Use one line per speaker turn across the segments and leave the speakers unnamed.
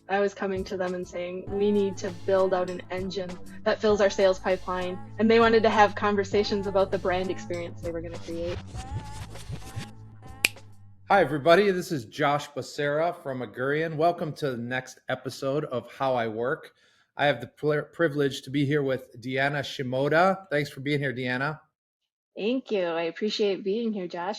I was coming to them and saying, we need to build out an engine that fills our sales pipeline. And they wanted to have conversations about the brand experience they were going to create.
Hi, everybody. This is Josh Becerra from Agurian. Welcome to the next episode of How I Work. I have the privilege to be here with Deanna Shimota. Thanks for being here, Deanna.
Thank you. I appreciate being here, Josh.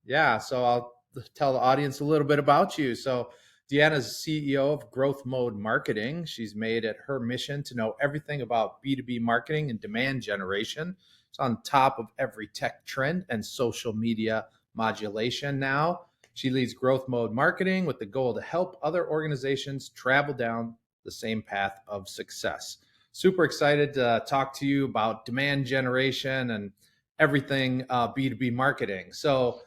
Yeah, so I'll tell the audience a little bit about you. So, Deanna's CEO of GrowthMode Marketing. She's made it her mission to know everything about B2B marketing and demand generation. It's on top of every tech trend and social media modulation now. She leads Growth Mode Marketing with the goal to help other organizations travel down the same path of success. Super excited to talk to you about demand generation and everything B2B marketing. So,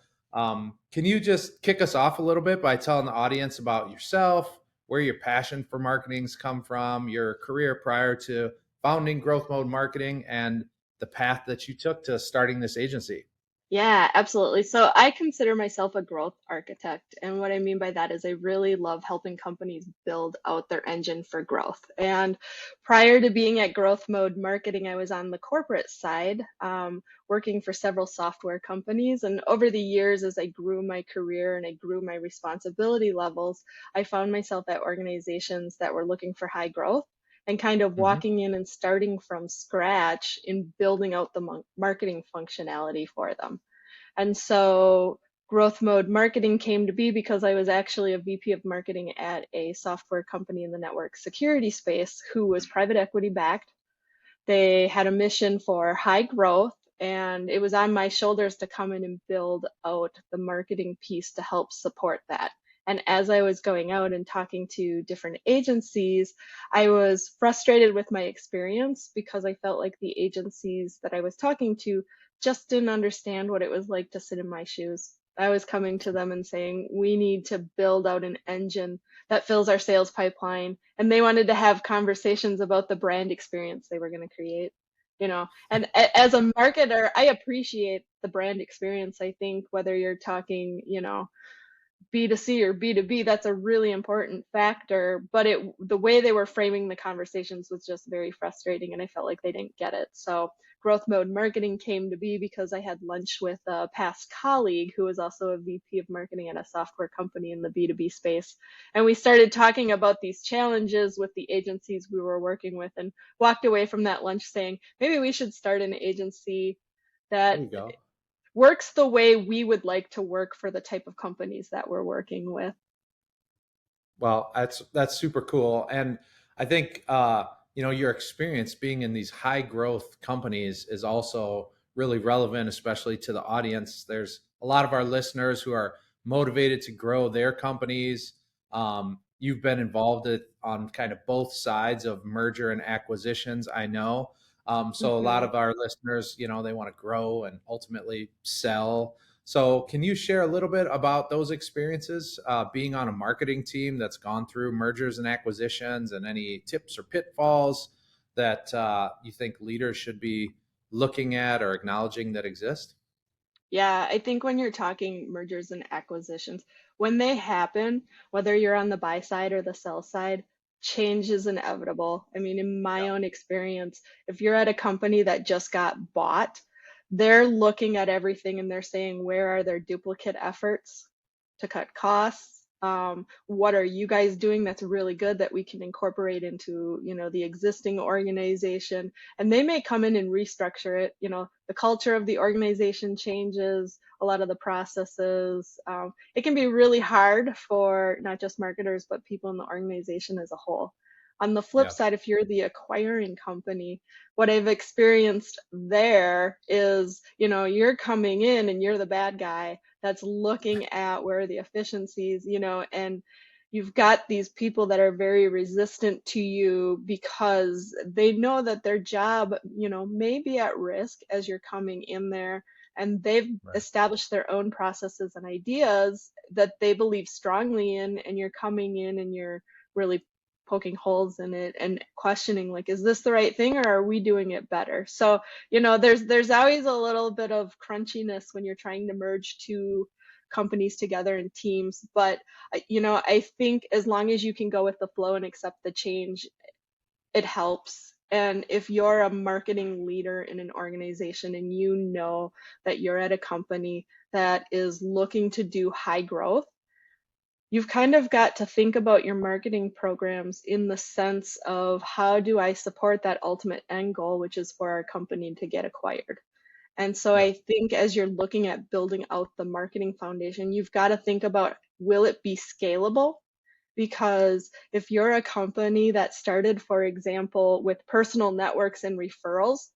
can you just kick us off a little bit by telling the audience about yourself, where your passion for marketing's come from, your career prior to founding Growth Mode Marketing, and the path that you took to starting this agency?
Yeah, absolutely. So I consider myself a growth architect. And what I mean by that is I really love helping companies build out their engine for growth. And prior to being at Growth Mode Marketing, I was on the corporate side, working for several software companies. And over the years, as I grew my career and I grew my responsibility levels, I found myself at organizations that were looking for high growth and kind of
Hmm.
walking in and starting from scratch in building out the marketing functionality for them. And so growth mode marketing came to be because I was actually a VP of marketing at a software company in the network security space who was private equity backed. They had a mission for high growth, and it was on my shoulders to come in and build out the marketing piece to help support that. And as I was going out and talking to different agencies, I was frustrated with my experience because I felt like the agencies that I was talking to just didn't understand what it was like to sit in my shoes. I was coming to them and saying, we need to build out an engine that fills our sales pipeline. And they wanted to have conversations about the brand experience they were going to create. And as a marketer, I appreciate the brand experience. I think whether you're talking, B2C or B2B, that's a really important factor. But the way they were framing the conversations was just very frustrating, and I felt like they didn't get it. So growth mode marketing came to be because I had lunch with a past colleague who was also a VP of marketing at a software company in the B2B space. And we started talking about these challenges with the agencies we were working with and walked away from that lunch saying, maybe we should start an agency
There
that
you go.
works the way we would like to work for the type of companies that we're working with.
Well, that's super cool, and I think your experience being in these high growth companies is also really relevant, especially to the audience. There's a lot of our listeners who are motivated to grow their companies. You've been involved on kind of both sides of merger and acquisitions, I know. So a lot
Mhm.
of our listeners, they want to grow and ultimately sell. So, can you share a little bit about those experiences, being on a marketing team that's gone through mergers and acquisitions, and any tips or pitfalls that you think leaders should be looking at or acknowledging that exist?
Yeah, I think when you're talking mergers and acquisitions, when they happen, whether you're on the buy side or the sell side, change is inevitable. I mean, in my own experience, if you're at a company that just got bought, they're looking at everything and they're saying, where are there duplicate efforts to cut costs? What are you guys doing that's really good that we can incorporate into, the existing organization? And they may come in and restructure it. The culture of the organization changes, a lot of the processes. It can be really hard for not just marketers, but people in the organization as a whole. On the flip
Yeah.
side, if you're the acquiring company, what I've experienced there is, you're coming in and you're the bad guy that's looking at where are the efficiencies, and you've got these people that are very resistant to you because they know that their job, may be at risk as you're coming in there, and they've
Right.
established their own processes and ideas that they believe strongly in, and you're coming in and you're really poking holes in it and questioning, like, is this the right thing or are we doing it better? So there's always a little bit of crunchiness when you're trying to merge two companies together in teams. But, I think as long as you can go with the flow and accept the change, it helps. And if you're a marketing leader in an organization and you know that you're at a company that is looking to do high growth, you've kind of got to think about your marketing programs in the sense of how do I support that ultimate end goal, which is for our company to get acquired. And so
Yeah.
I think as you're looking at building out the marketing foundation, you've got to think about, will it be scalable? Because if you're a company that started, for example, with personal networks and referrals,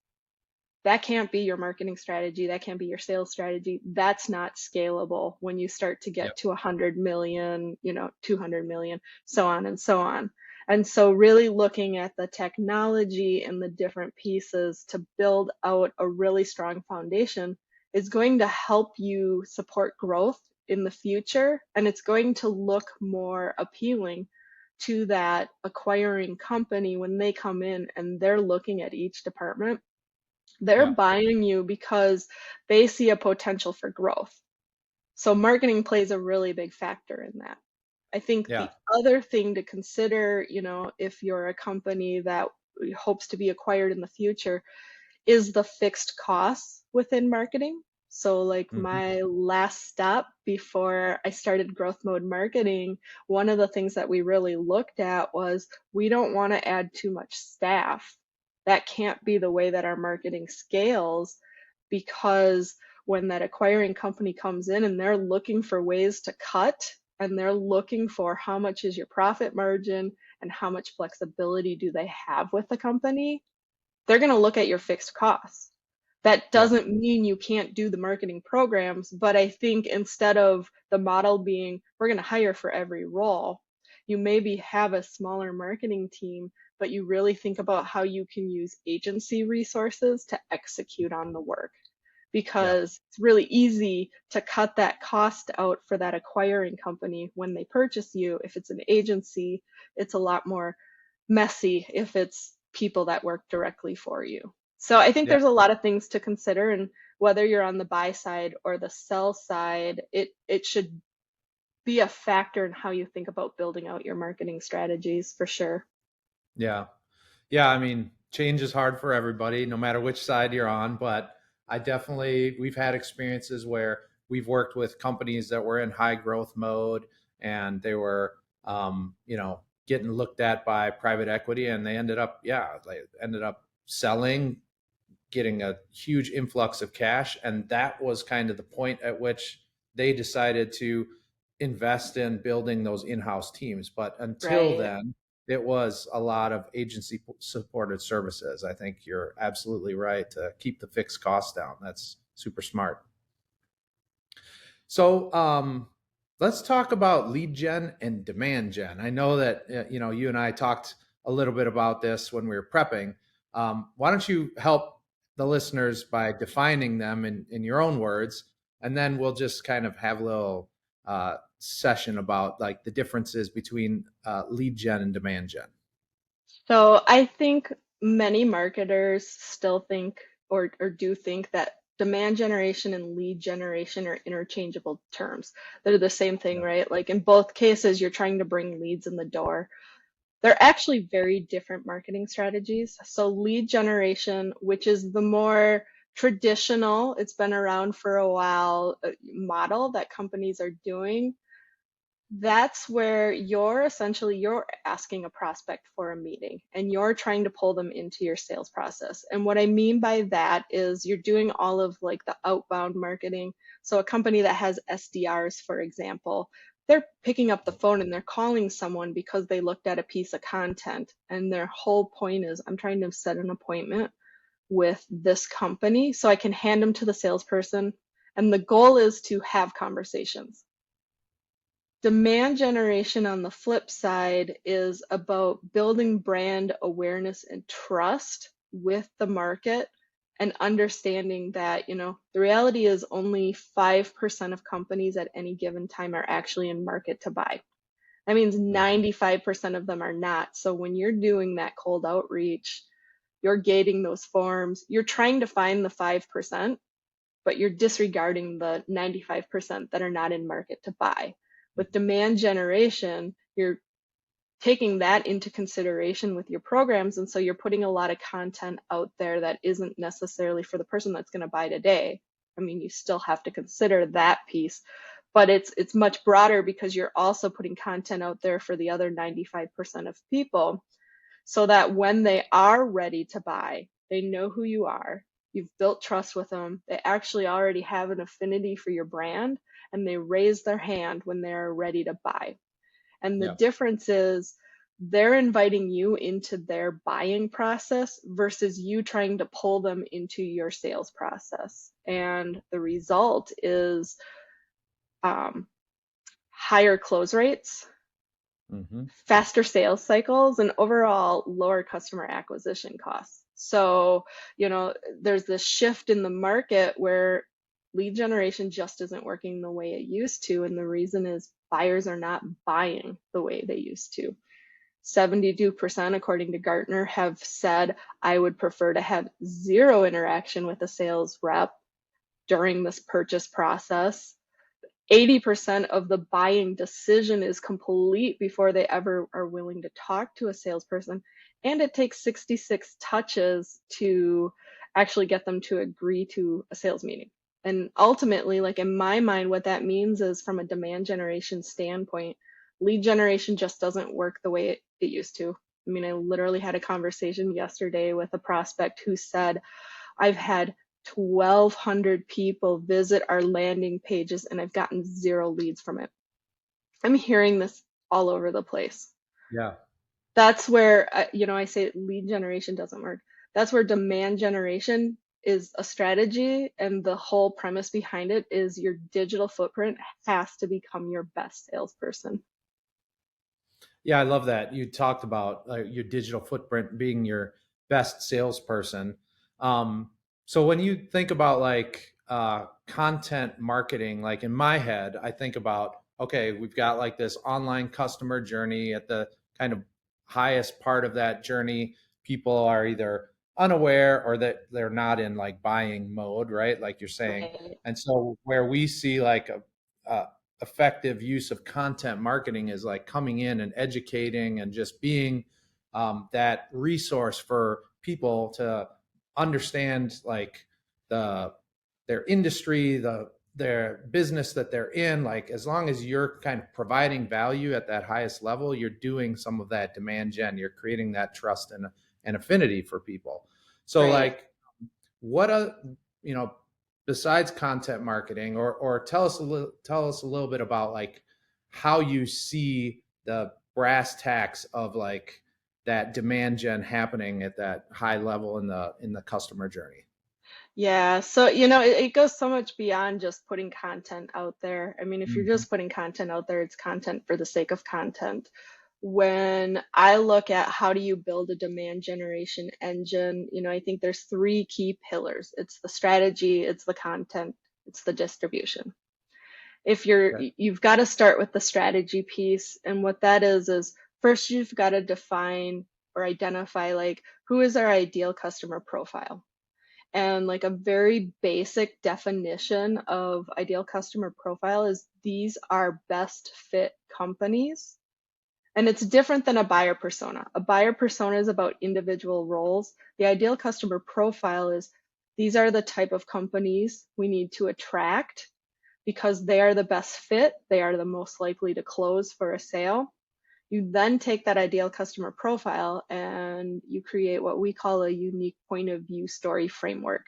that can't be your marketing strategy. That can't be your sales strategy. That's not scalable when you start to
Yep.
get to 100 million, 200 million, so on and so on. And so really looking at the technology and the different pieces to build out a really strong foundation is going to help you support growth in the future. And it's going to look more appealing to that acquiring company when they come in and they're looking at each department. They're
Yeah.
buying you because they see a potential for growth. So marketing plays a really big factor in that. I think
Yeah.
the other thing to consider, if you're a company that hopes to be acquired in the future, is the fixed costs within marketing. So, like
Hmm.
my last step before I started Growth Mode Marketing, one of the things that we really looked at was we don't want to add too much staff. That can't be the way that our marketing scales, because when that acquiring company comes in and they're looking for ways to cut and they're looking for how much is your profit margin and how much flexibility do they have with the company, they're going to look at your fixed costs. That
Yeah.
doesn't mean you can't do the marketing programs, but I think instead of the model being we're going to hire for every role, you maybe have a smaller marketing team, but you really think about how you can use agency resources to execute on the work,
Yeah.
because it's really easy to cut that cost out for that acquiring company when they purchase you. If it's an agency, it's a lot more messy if it's people that work directly for you. So I think
Yeah.
there's a lot of things to consider, and whether you're on the buy side or the sell side, it should be a factor in how you think about building out your marketing strategies for sure.
Yeah. Yeah, I mean, change is hard for everybody, no matter which side you're on. But we've had experiences where we've worked with companies that were in high growth mode and they were, getting looked at by private equity and they ended up selling, getting a huge influx of cash. And that was kind of the point at which they decided to invest in building those in house teams. But until
Right.
then, it was a lot of agency supported services. I think you're absolutely right to keep the fixed costs down. That's super smart. So let's talk about lead gen and demand gen. I know that you and I talked a little bit about this when we were prepping. Why don't you help the listeners by defining them in your own words, and then we'll just kind of have a little session about like the differences between lead gen and demand gen.
So I think many marketers still think or do think that demand generation and lead generation are interchangeable terms. They're the same thing,
Yeah.
right? Like in both cases, you're trying to bring leads in the door. They're actually very different marketing strategies. So lead generation, which is the more traditional, it's been around for a while, model that companies are doing, that's where you're asking a prospect for a meeting and you're trying to pull them into your sales process. And what I mean by that is you're doing all of like the outbound marketing. So a company that has SDRs, for example, they're picking up the phone and they're calling someone because they looked at a piece of content, and their whole point is I'm trying to set an appointment with this company so I can hand them to the salesperson, and the goal is to have conversations. Demand generation, on the flip side, is about building brand awareness and trust with the market, and understanding that, the reality is only 5% of companies at any given time are actually in market to buy. That means
Mhm.
95% of them are not. So when you're doing that cold outreach, you're gating those forms, you're trying to find the 5%, but you're disregarding the 95% that are not in market to buy. With demand generation, you're taking that into consideration with your programs. And so you're putting a lot of content out there that isn't necessarily for the person that's going to buy today. I mean, you still have to consider that piece, but it's much broader because you're also putting content out there for the other 95% of people, so that when they are ready to buy, they know who you are. You've built trust with them. They actually already have an affinity for your brand, and they raise their hand when they're ready to buy. And the
Yeah.
difference is they're inviting you into their buying process versus you trying to pull them into your sales process. And the result is um, higher close rates,
Mm-hmm.
faster sales cycles, and overall lower customer acquisition costs. So, there's this shift in the market where lead generation just isn't working the way it used to. And the reason is buyers are not buying the way they used to. 72%, according to Gartner, have said, I would prefer to have zero interaction with a sales rep during this purchase process. 80% of the buying decision is complete before they ever are willing to talk to a salesperson. And it takes 66 touches to actually get them to agree to a sales meeting. And ultimately, like in my mind, what that means is from a demand generation standpoint, lead generation just doesn't work the way it used to. I mean, I literally had a conversation yesterday with a prospect who said, I've had 1,200 people visit our landing pages and I've gotten zero leads from it. I'm hearing this all over the place.
Yeah.
That's where, I say lead generation doesn't work. That's where demand generation is a strategy. And the whole premise behind it is your digital footprint has to become your best salesperson.
Yeah, I love that. You talked about your digital footprint being your best salesperson. So when you think about content marketing, like in my head, I think about, okay, we've got like this online customer journey. At the kind of highest part of that journey, people are either unaware or that they're not in like buying mode, right? Like you're saying.
Right.
And so where we see like a effective use of content marketing is like coming in and educating and just being that resource for people to understand like the their industry, their business that they're in. Like as long as you're kind of providing value at that highest level, you're doing some of that demand gen. You're creating that trust and affinity for people. So
Right.
like what a you know besides content marketing, or tell us a little bit about like how you see the brass tacks of like that demand gen happening at that high level in the customer journey.
Yeah, so it goes so much beyond just putting content out there. I mean, if you're
Mhm.
just putting content out there, it's content for the sake of content. When I look at how do you build a demand generation engine, I think there's three key pillars. It's the strategy, it's the content, it's the distribution. If
Okay.
you've got to start with the strategy piece, and what that is first you've got to define or identify like who is our ideal customer profile. And like a very basic definition of ideal customer profile is these are best fit companies. And it's different than a buyer persona. A buyer persona is about individual roles. The ideal customer profile is these are the type of companies we need to attract because they are the best fit. They are the most likely to close for a sale. You then take that ideal customer profile and you create what we call a unique point of view story framework.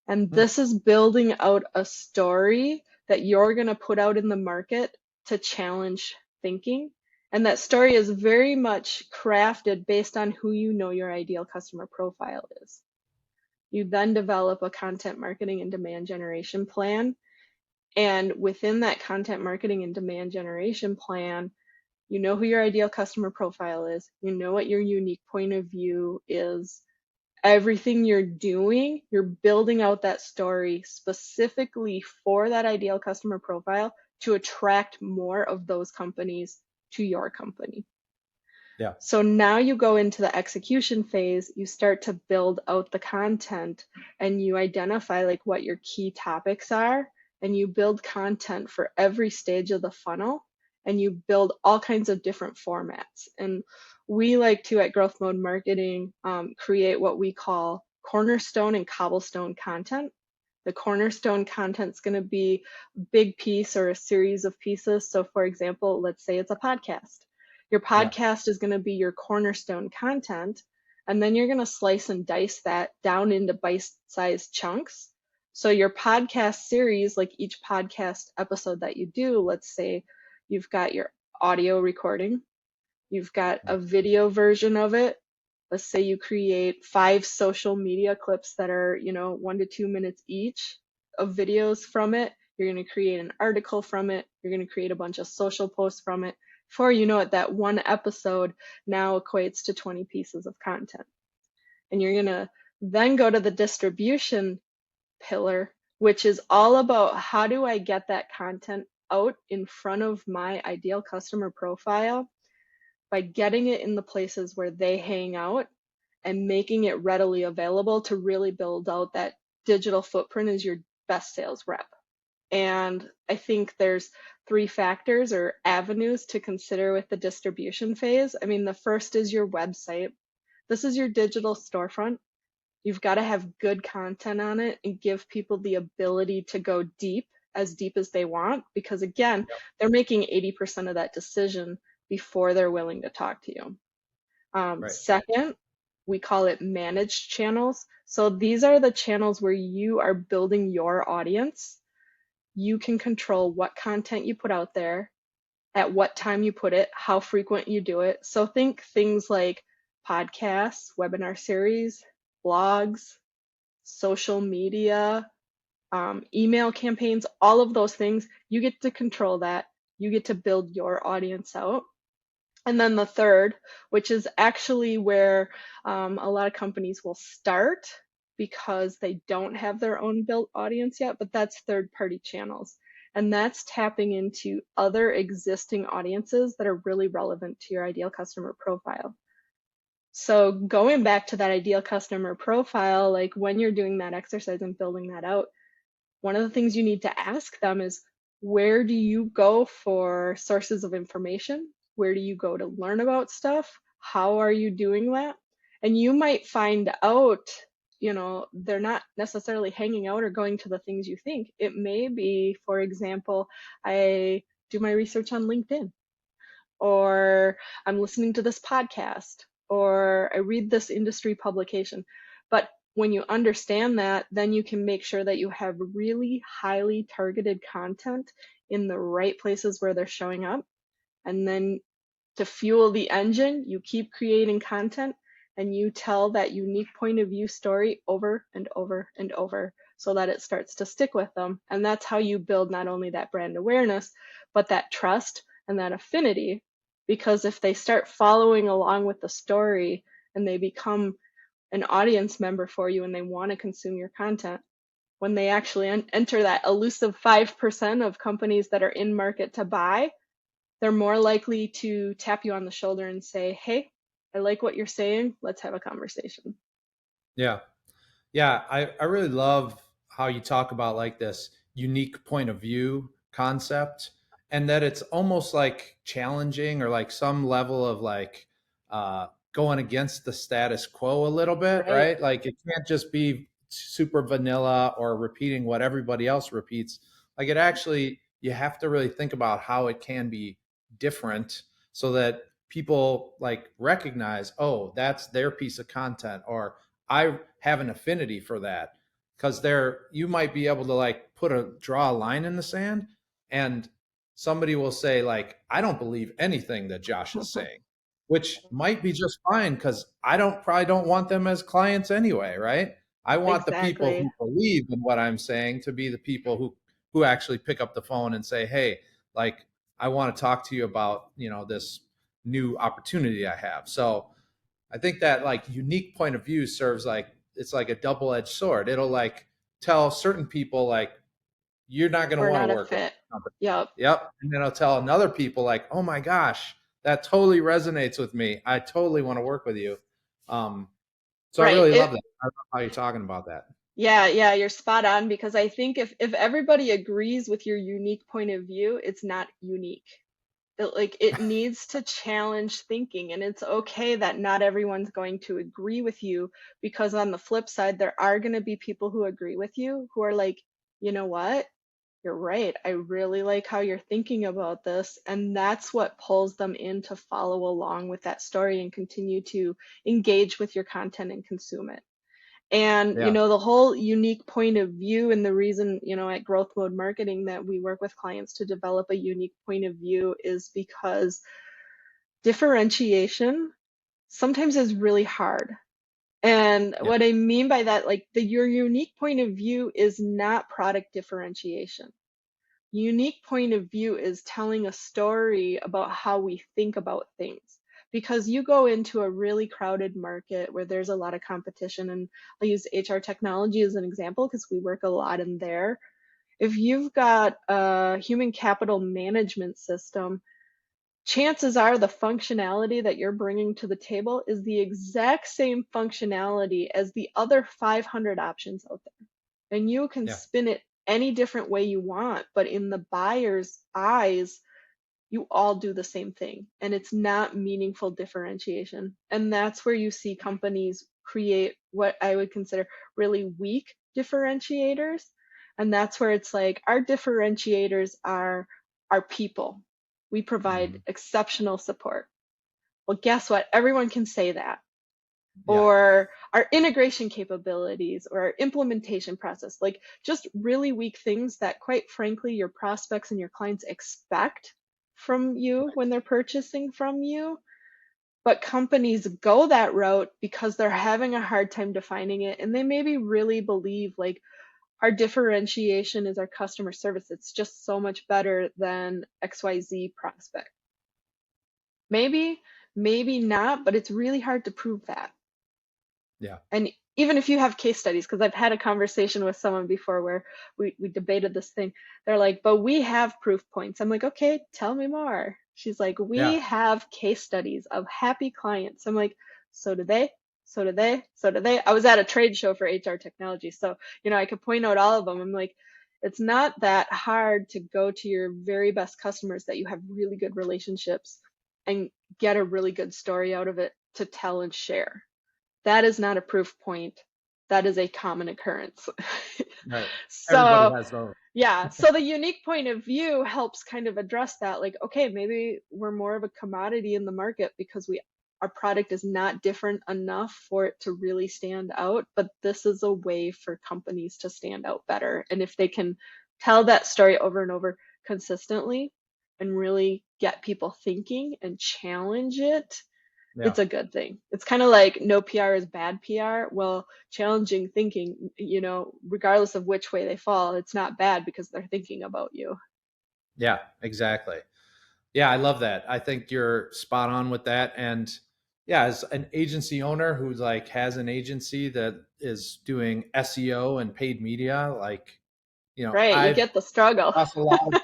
And
Hmm.
this is building out a story that you're going to put out in the market to challenge thinking. And that story is very much crafted based on who you know your ideal customer profile is. You then develop a content marketing and demand generation plan. And within that content marketing and demand generation plan, you know who your ideal customer profile is, you know what your unique point of view is. Everything you're doing, you're building out that story specifically for that ideal customer profile to attract more of those companies to your company.
Yeah.
So now you go into the execution phase, you start to build out the content and you identify like what your key topics are and you build content for every stage of the funnel and you build all kinds of different formats. And we like to at Growth Mode Marketing create what we call cornerstone and cobblestone content. The cornerstone content is going to be a big piece or a series of pieces. So for example, let's say it's a podcast. Your
Yeah.
podcast is going to be your cornerstone content, and then you're going to slice and dice that down into bite-sized chunks. So your podcast series, like each podcast episode that you do, let's say you've got your audio recording, you've got a video version of it. Let's say you create 5 social media clips that are, 1 to 2 minutes each of videos from it. You're going to create an article from it. You're going to create a bunch of social posts from it. Before you know it, that one episode now equates to 20 pieces of content. And you're going to then go to the distribution pillar, which is all about how do I get that content out in front of my ideal customer profile by getting it in the places where they hang out and making it readily available to really build out that digital footprint as your best sales rep. And I think there's 3 factors or avenues to consider with the distribution phase. I mean, the first is your website. This is your digital storefront. You've got to have good content on it and give people the ability to go deep, as deep as they want, because again, they're making 80% of that decision before they're willing to talk to you.
Right.
Second, we call it managed channels. So these are the channels where you are building your audience. You can control what content you put out there, at what time you put it, how frequent you do it. So think things like podcasts, webinar series, blogs, social media, email campaigns, all of those things. You get to control that. You get to build your audience out. And then the third, which is actually where a lot of companies will start because they don't have their own built audience yet, but that's third-party channels. And that's tapping into other existing audiences that are really relevant to your ideal customer profile. So going back to that ideal customer profile, like when you're doing that exercise and building that out, one of the things you need to ask them is, where do you go for sources of information? Where do you go to learn about stuff? How are you doing that? And you might find out, they're not necessarily hanging out or going to the things you think. It may be, for example, I do my research on LinkedIn, or I'm listening to this podcast, or I read this industry publication. But when you understand that, then you can make sure that you have really highly targeted content in the right places where they're showing up. And then to fuel the engine, you keep creating content and you tell that unique point of view story over and over and over so that it starts to stick with them. And that's how you build not only that brand awareness, but that trust and that affinity. Because if they start following along with the story and they become an audience member for you and they want to consume your content, when they actually enter that elusive 5% of companies that are in market to buy, they're more likely to tap you on the shoulder and say, hey, I like what you're saying. Let's have a conversation.
Yeah. Yeah, I really love how you talk about like this unique point of view concept, and that it's almost like challenging or like some level of like going against the status quo a little bit,
Right.
right? Like it can't just be super vanilla or repeating what everybody else repeats. Like it actually, you have to really think about how it can be different so that people like recognize, oh, that's their piece of content, or I have an affinity for that, because there you might be able to like draw a line in the sand, and somebody will say like, I don't believe anything that Josh is saying, which might be just fine because I don't probably don't want them as clients anyway, right? I want the people
Exactly.
who believe in what I'm saying to be the people who actually pick up the phone and say, hey, like I want to talk to you about, this new opportunity I have. So I think that like unique point of view serves like it's like a double-edged sword. It'll like tell certain people like you're not going to
We're
want to
not a
work with
fit.
this company.
Yep.
Yep. And then I'll tell another people like, oh my gosh, that totally resonates with me. I totally want to work with you. Um, so I
Right.
really love that. I love how you're talking about that.
Yeah, yeah, you're spot on because I think if everybody agrees with your unique point of view, it's not unique. It needs to challenge thinking, and it's okay that not everyone's going to agree with you, because on the flip side there are going to be people who agree with you who are like, you know what, you're right, I really like how you're thinking about this, and that's what pulls them in to follow along with that story and continue to engage with your content and consume it. And,
Yeah.
the whole unique point of view, and the reason, at Growth Mode Marketing that we work with clients to develop a unique point of view is because differentiation sometimes is really hard. And
Yeah.
what I mean by that, like your unique point of view is not product differentiation. Unique point of view is telling a story about how we think about things. Because you go into a really crowded market where there's a lot of competition, and I'll use HR technology as an example because we work a lot in there. If you've got a human capital management system, chances are the functionality that you're bringing to the table is the exact same functionality as the other 500 options out there. And you can
Yeah.
spin it any different way you want, but in the buyer's eyes, you all do the same thing. And it's not meaningful differentiation. And that's where you see companies create what I would consider really weak differentiators. And that's where it's like our differentiators are our people. We provide
Mhm.
exceptional support. Well, guess what? Everyone can say that.
Yeah.
Or our integration capabilities or our implementation process, like just really weak things that, quite frankly, your prospects and your clients expect from you when they're purchasing from you. But companies go that route because they're having a hard time defining it. And they maybe really believe like our differentiation is our customer service. It's just so much better than XYZ prospect. Maybe, maybe not, but it's really hard to prove that.
Yeah.
And even if you have case studies, because I've had a conversation with someone before where we debated this thing, they're like, but we have proof points. I'm like, okay, tell me more. She's like, we
Yeah.
have case studies of happy clients. I'm like, so do they? So do they? So do they? I was at a trade show for HR technology. So, I could point out all of them. I'm like, it's not that hard to go to your very best customers that you have really good relationships and get a really good story out of it to tell and share. That is not a proof point. That is a common occurrence.
Right. Everybody
So,
has those.
yeah, so the unique point of view helps kind of address that. Like, okay, maybe we're more of a commodity in the market because our product is not different enough for it to really stand out, but this is a way for companies to stand out better. And if they can tell that story over and over consistently and really get people thinking and challenge it,
Yeah.
it's a good thing. It's kind of like no PR is bad PR. Well, challenging thinking, regardless of which way they fall, it's not bad because they're thinking about you.
Yeah. Exactly. Yeah, I love that. I think you're spot on with that. And yeah, as an agency owner who like has an agency that is doing SEO and paid media, like,
Right, you
I've
get the struggle.
across a lot of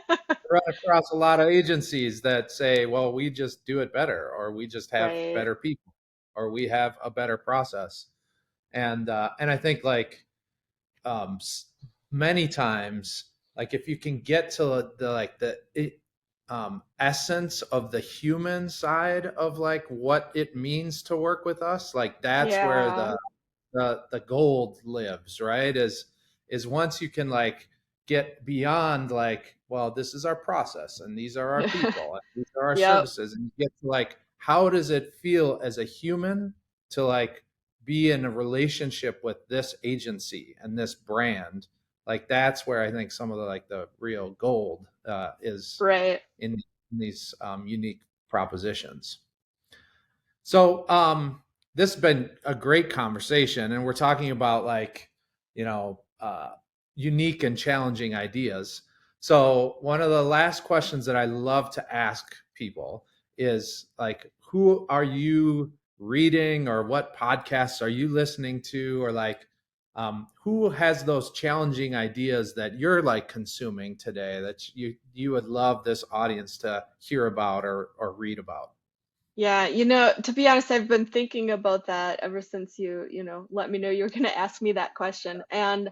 run across a lot of agencies that say, well, we just do it better, or we just have
Right.
better people, or we have a better process. And I think like um, many times, like if you can get to the essence of the human side of like what it means to work with us, like that's where
Yeah.
the gold lives, right? Is once you can like get beyond like, well, this is our process and these are our people and these are our
Yep.
services, and you get to like, how does it feel as a human to like be in a relationship with this agency and this brand? Like that's where I think some of the like the real gold is
Right.
in these unique propositions. So this has been a great conversation, and we're talking about like, you know, uh, unique and challenging ideas. So one of the last questions that I love to ask people is like, who are you reading, or what podcasts are you listening to, or like, who has those challenging ideas that you're like consuming today that you would love this audience to hear about or read about?
Yeah, to be honest, I've been thinking about that ever since you let me know you were going to ask me that question. And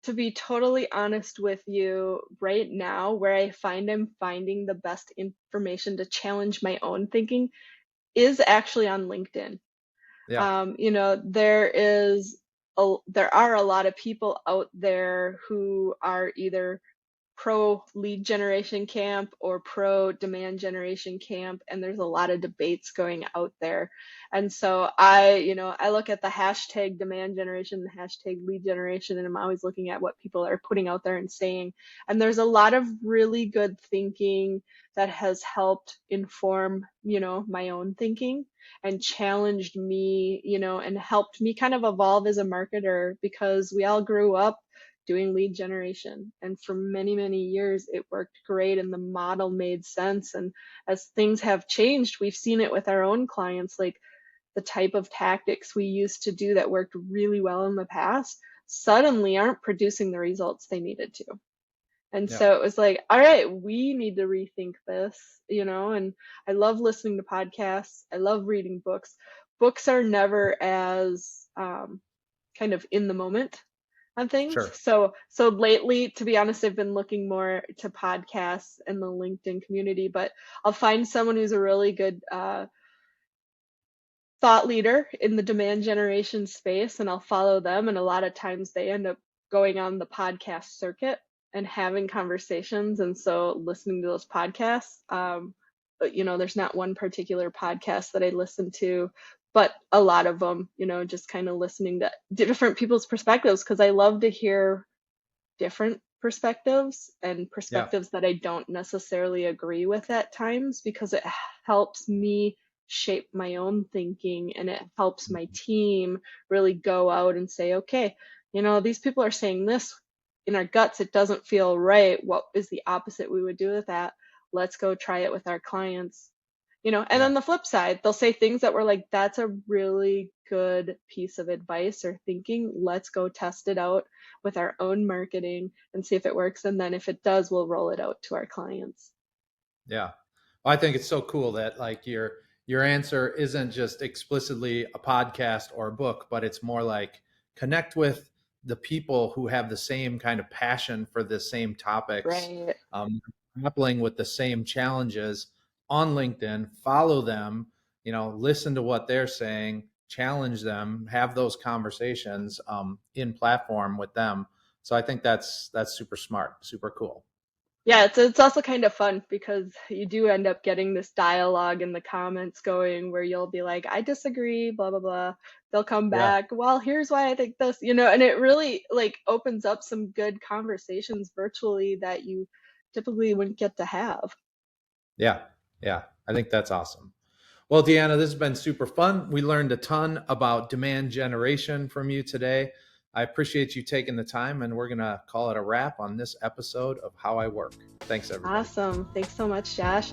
to be totally honest with you, right now, where I find I'm finding the best information to challenge my own thinking is actually on LinkedIn.
Yeah,
There are a lot of people out there who are either pro lead generation camp or pro demand generation camp, and there's a lot of debates going out there. And so I look at the hashtag demand generation, the hashtag lead generation, and I'm always looking at what people are putting out there and saying. And there's a lot of really good thinking that has helped inform my own thinking and challenged me, and helped me kind of evolve as a marketer, because we all grew up doing lead generation. And for many, many years, it worked great and the model made sense. And as things have changed, we've seen it with our own clients, like the type of tactics we used to do that worked really well in the past suddenly aren't producing the results they needed to. And
yeah,
so it was like, all right, we need to rethink this, and I love listening to podcasts. I love reading books. Books are never as kind of in the moment on things.
sure.
So lately, to be honest, I've been looking more to podcasts and the LinkedIn community, but I'll find someone who's a really good thought leader in the demand generation space, and I'll follow them. And a lot of times they end up going on the podcast circuit and having conversations. And so listening to those podcasts, but there's not one particular podcast that I listen to, but a lot of them, just kind of listening to different people's perspectives, because I love to hear different perspectives and
Yeah.
perspectives that I don't necessarily agree with at times, because it helps me shape my own thinking, and it helps my team really go out and say, okay, these people are saying this. In our guts, it doesn't feel right. What is the opposite we would do with that? Let's go try it with our clients. And
Yeah.
on the flip side, they'll say things that were like, that's a really good piece of advice or thinking. Let's go test it out with our own marketing and see if it works. And then if it does, we'll roll it out to our clients.
Yeah. Well, I think it's so cool that like your answer isn't just explicitly a podcast or a book, but it's more like connect with the people who have the same kind of passion for the same topics,
Right.
grappling with the same challenges on LinkedIn. Follow them, listen to what they're saying, challenge them, have those conversations in platform with them. So I think that's super smart, super cool.
Yeah, it's also kind of fun because you do end up getting this dialogue in the comments going where you'll be like, I disagree, blah blah blah. They'll come
Yeah.
back, well, here's why I think this, and it really like opens up some good conversations virtually that you typically wouldn't get to have.
Yeah. Yeah. I think that's awesome. Well, Deanna, this has been super fun. We learned a ton about demand generation from you today. I appreciate you taking the time, and we're going to call it a wrap on this episode of How I Work. Thanks, everybody.
Awesome. Thanks so much, Josh.